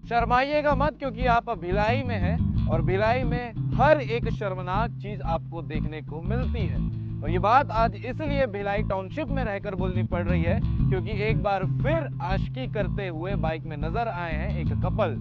शर्माइएगा मत, क्योंकि आप अब भिलाई में हैं और भिलाई में हर एक शर्मनाक चीज आपको देखने को मिलती है। और ये बात आज इसलिए भिलाई टाउनशिप में रहकर बोलनी पड़ रही है क्योंकि एक बार फिर आशिकी करते हुए बाइक में नजर आए हैं एक कपल।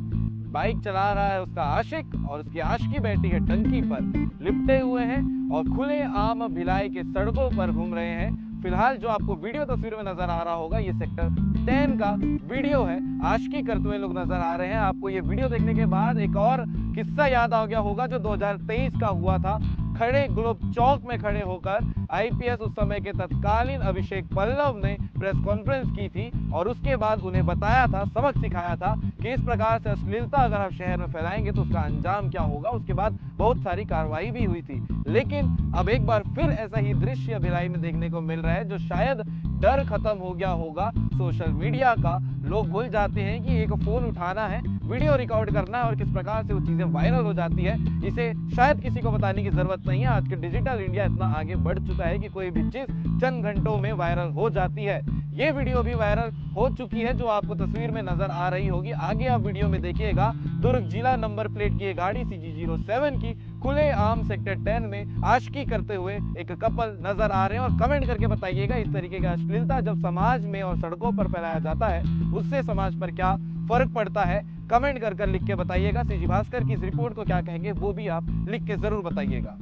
बाइक चला रहा है उसका आशिक और उसकी आशिकी बैठी है टंकी पर, लिपटे हुए हैं और खुले आम भिलाई के सड़कों पर घूम रहे हैं। फिलहाल जो आपको वीडियो तस्वीर में नजर आ रहा होगा ये सेक्टर 10 का वीडियो है। आशिकी करते हुए लोग नजर आ रहे हैं। आपको ये वीडियो देखने के बाद एक और किस्सा याद आ गया होगा जो 2023 का हुआ था। खड़े ग्लोब चौक में खड़े होकर आईपीएस उस समय के तत्कालीन अभिषेक पल्लव ने प्रेस कॉन्फ्रेंस की थी और उसके बाद उन्हें बताया था, सबक सिखाया था कि इस प्रकार से अश्लीलता अगर आप शहर में फैलाएंगे तो उसका अंजाम क्या होगा। उसके बाद बहुत सारी कार्रवाई भी हुई थी, लेकिन अब एक बार फिर ऐसा ही दृश्य भिलाई में देखने को मिल रहा है जो शायद डर खत्म हो गया होगा सोशल मीडिया का। लोग भूल जाते हैं कि एक फोन उठाना है, वीडियो रिकॉर्ड करना है और किस प्रकार से वो चीजें वायरल हो जाती है। इसे शायद किसी को बताने की जरूरत नहीं है। आज के डिजिटल इंडिया इतना आगे बढ़ चुका है कि कोई भी चीज चंद घंटों में वायरल हो जाती है। ये वीडियो भी वायरल हो चुकी है जो आपको तस्वीर में नजर आ रही होगी। आगे आप वीडियो में देखिएगा, दुर्ग जिला नंबर प्लेट की गाड़ी CG07 की खुले आम सेक्टर 10 में आशिकी करते हुए एक कपल नजर आ रहे हैं। और कमेंट करके बताइएगा इस तरीके की अश्लीलता जब समाज में और सड़कों पर फैलाया जाता है उससे समाज पर क्या फर्क पड़ता है। कमेंट कर लिख के बताइएगा। CG भास्कर की इस रिपोर्ट को क्या कहेंगे वो भी आप लिख के जरूर बताइएगा।